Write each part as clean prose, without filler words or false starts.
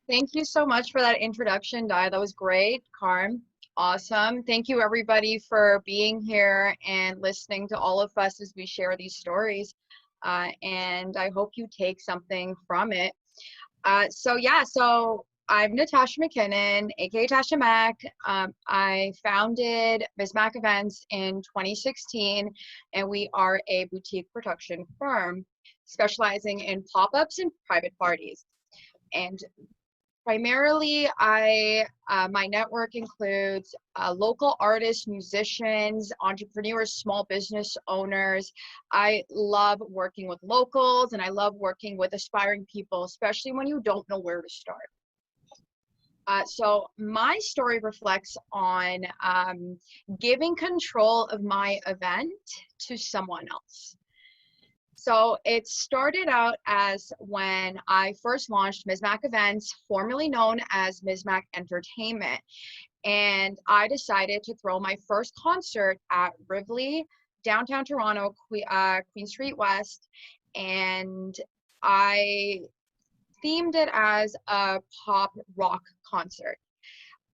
Thank you so much for that introduction, Di. That was great, Carm. Awesome. Thank you, everybody, for being here and listening to all of us as we share these stories. And I hope you take something from it. So I'm Natasha McKinnon, aka Tasha Mack. I founded Mzmak Events in 2016, and we are a boutique production firm specializing in pop-ups and private parties. And primarily, my network includes local artists, musicians, entrepreneurs, small business owners. I love working with locals, and I love working with aspiring people, especially when you don't know where to start. So my story reflects on giving control of my event to someone else. So it started out as when I first launched Mzmak Events, formerly known as Mzmak Entertainment. And I decided to throw my first concert at Rivoli, downtown Toronto, Queen Street West. And I themed it as a pop rock concert.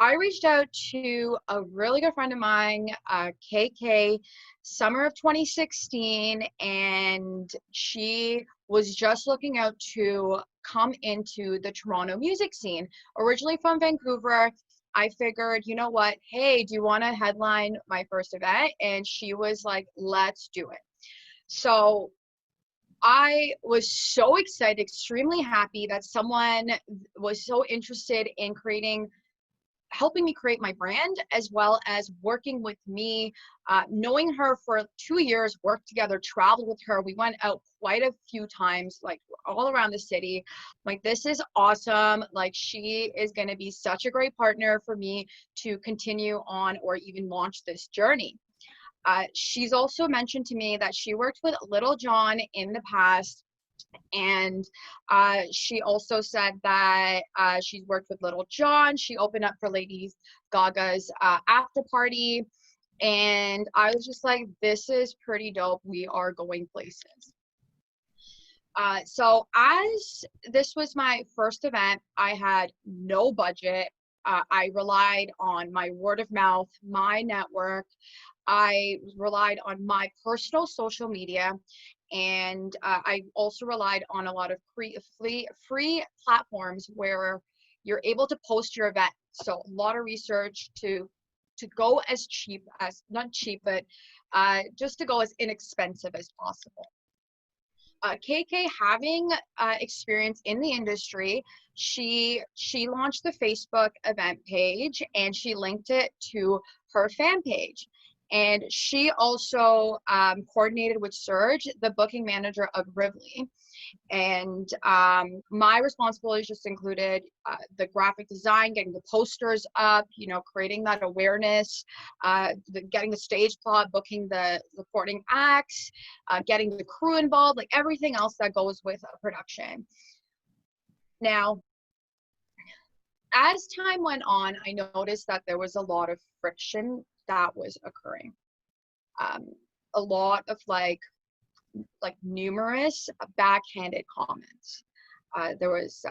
I reached out to a really good friend of mine, KK, summer of 2016, and she was just looking out to come into the Toronto music scene. Originally from Vancouver, I figured, you know what, hey, do you want to headline my first event? And she was like, let's do it. So I was so excited, extremely happy that someone was so interested in helping me create my brand, as well as working with me. Knowing her for 2 years, worked together, traveled with her. We went out quite a few times, like all around the city. Like, this is awesome. Like, she is going to be such a great partner for me to continue on or even launch this journey. She's also mentioned to me that she worked with Little John in the past, and she also said that she's worked with Little John. She opened up for Lady Gaga's after party. And I was just like, this is pretty dope. We are going places. So as this was my first event, I had no budget. I relied on my word of mouth, my network. I relied on my personal social media, and I also relied on a lot of free platforms where you're able to post your event. So a lot of research to go as cheap as, not cheap, but just to go as inexpensive as possible. KK, having experience in the industry, she launched the Facebook event page, and she linked it to her fan page. And she also coordinated with Serge, the booking manager of Rivoli. And my responsibilities just included the graphic design, getting the posters up, creating that awareness, getting the stage plot, booking the supporting acts, getting the crew involved, like everything else that goes with a production. Now, as time went on, I noticed that there was a lot of friction that was occurring. A lot of like numerous backhanded comments. There was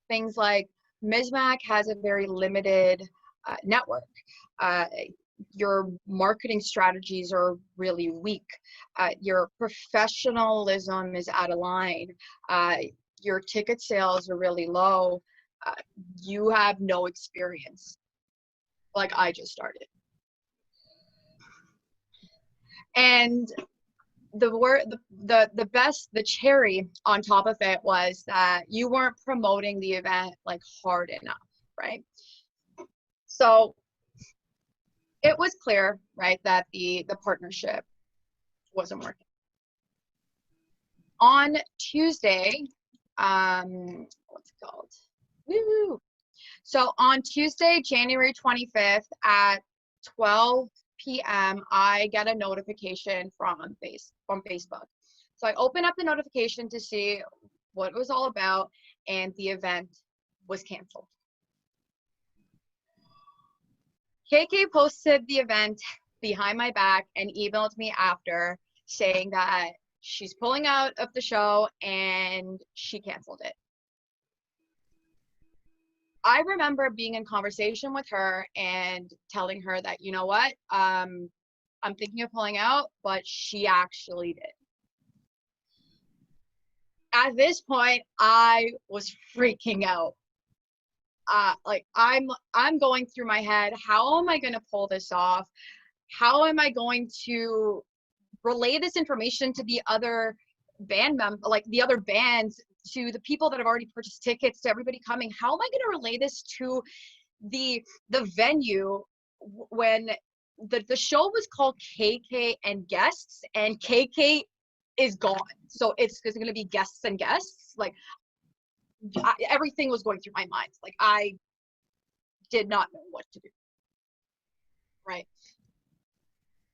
things like, Mzmak has a very limited network. Your marketing strategies are really weak. Your professionalism is out of line. Your ticket sales are really low. You have no experience. Like, I just started. And the cherry on top of it was that you weren't promoting the event like hard enough, right? So it was clear, right, that the partnership wasn't working. On Tuesday, what's it called? Woo! So on Tuesday, January 25th at 12 p.m., I get a notification from Facebook. So I open up the notification to see what it was all about, and the event was canceled. KK posted the event behind my back and emailed me after saying that she's pulling out of the show and she canceled it. I remember being in conversation with her and telling her that, you know what, I'm thinking of pulling out, but she actually did. At this point, I was freaking out. Like I'm going through my head, how am I going to pull this off? How am I going to relay this information to the other band like the other bands, to the people that have already purchased tickets, to everybody coming? How am I going to relay this to the venue when the show was called KK and Guests, and KK is gone, so it's going to be Guests and Guests. Like everything was going through my mind. Like I did not know what to do, right?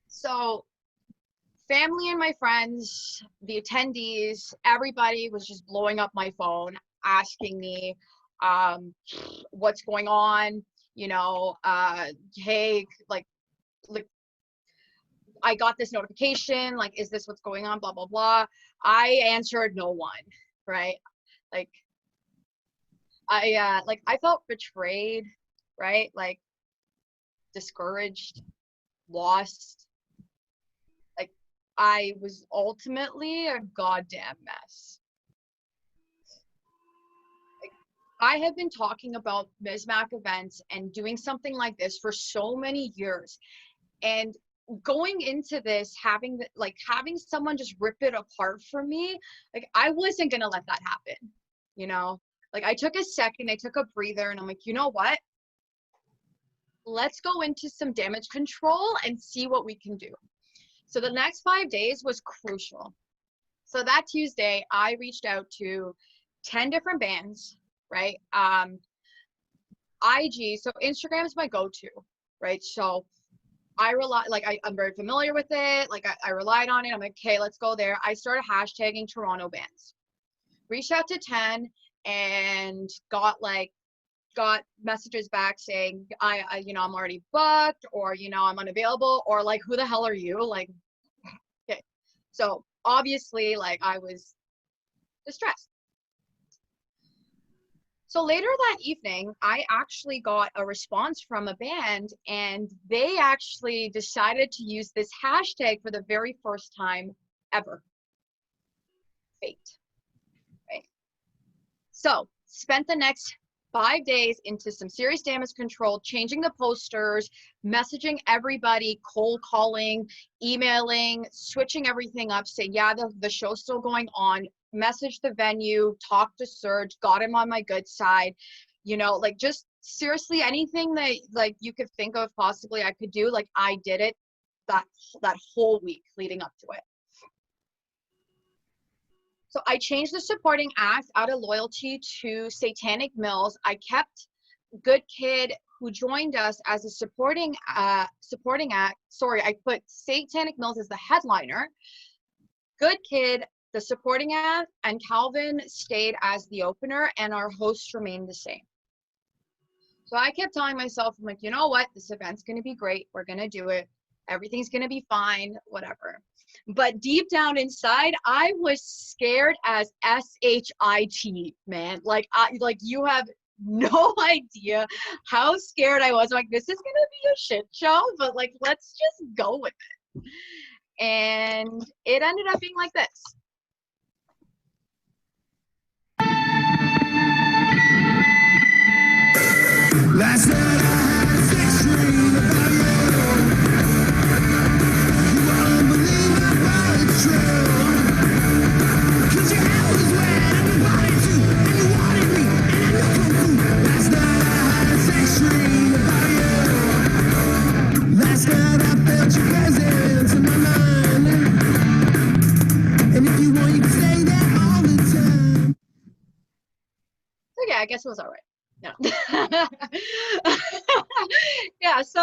So family and my friends, the attendees, everybody was just blowing up my phone, asking me what's going on, you know, hey, like I got this notification, like, is this what's going on, blah, blah, blah. I answered no one, right? Like, I felt betrayed, right? Like, discouraged, lost. Like, I was ultimately a goddamn mess. Like, I have been talking about Mzmak events and doing something like this for so many years. And going into this, having someone just rip it apart for me, like I wasn't gonna let that happen, you know? Like I took a second, I took a breather, and I'm like, you know what? Let's go into some damage control and see what we can do. So the next 5 days was crucial. So that Tuesday, I reached out to 10 different bands, right? IG, so Instagram is my go-to, right? So I rely, like, I'm very familiar with it. Like, I relied on it. I'm like, okay, let's go there. I started hashtagging Toronto bands. Reached out to 10 and got messages back saying, you know, I'm already booked, or, you know, I'm unavailable, or like, who the hell are you? Like, okay. So obviously, like, I was distressed. So later that evening, I actually got a response from a band, and they actually decided to use this hashtag for the very first time ever. Fate, right? So spent the next 5 days into some serious damage control, changing the posters, messaging everybody, cold calling, emailing, switching everything up, saying, yeah, the show's still going on, message the venue, talk to Serge, got him on my good side, you know, like just seriously anything that like you could think of possibly I could do, like I did it that whole week leading up to it. So I changed the supporting act out of loyalty to Satanic Mills. I kept Good Kid, who joined us as a supporting act. Sorry, I put Satanic Mills as the headliner. Good Kid, the supporting act, and Calvin stayed as the opener, and our hosts remained the same. So I kept telling myself, I'm like, you know what? This event's going to be great. We're going to do it. Everything's going to be fine, whatever. But deep down inside, I was scared as SHIT, man. Like, you have no idea how scared I was. I'm like, this is going to be a shit show, but like, let's just go with it. And it ended up being like this. Last night I had a sex dream about you. You were unbelievable, it's true. Cause your hair was wet and your body too, and you wanted me, and I knew kung fu. Last night I had a sex dream about you. Last night I felt your presence in my mind. And if you want, you can stay there all the time. So yeah, I guess it was alright. No. Yeah, so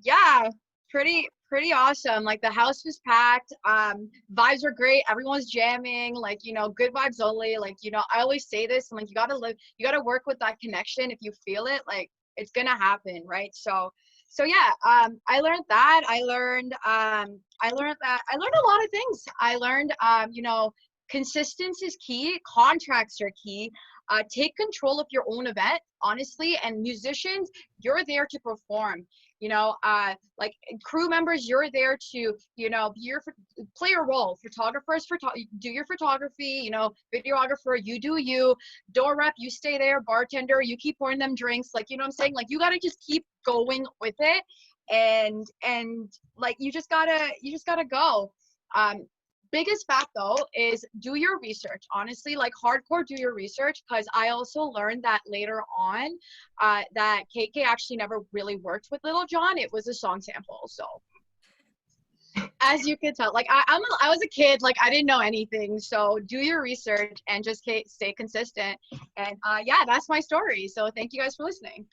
yeah, pretty awesome. Like the house was packed, vibes were great, everyone was jamming, like, you know, good vibes only. Like, you know, I always say this, I'm like, you gotta work with that connection. If you feel it, like it's gonna happen, right? So yeah, I learned that. I learned a lot of things. I learned you know, consistency is key, contracts are key. Take control of your own event, honestly. And musicians, you're there to perform. You know, like crew members, you're there to, you know, play a role. Photographers, do your photography. You know, videographer, you do you. Door rep, you stay there. Bartender, you keep pouring them drinks. Like, you know what I'm saying? Like, you gotta just keep going with it, and like you just gotta go. Biggest fact though is do your research, honestly, like hardcore do your research, because I also learned that later on that KK actually never really worked with Little John. It was a song sample. So as you could tell, like I was a kid, like I didn't know anything. So do your research and just stay consistent. And yeah, that's my story. So thank you guys for listening.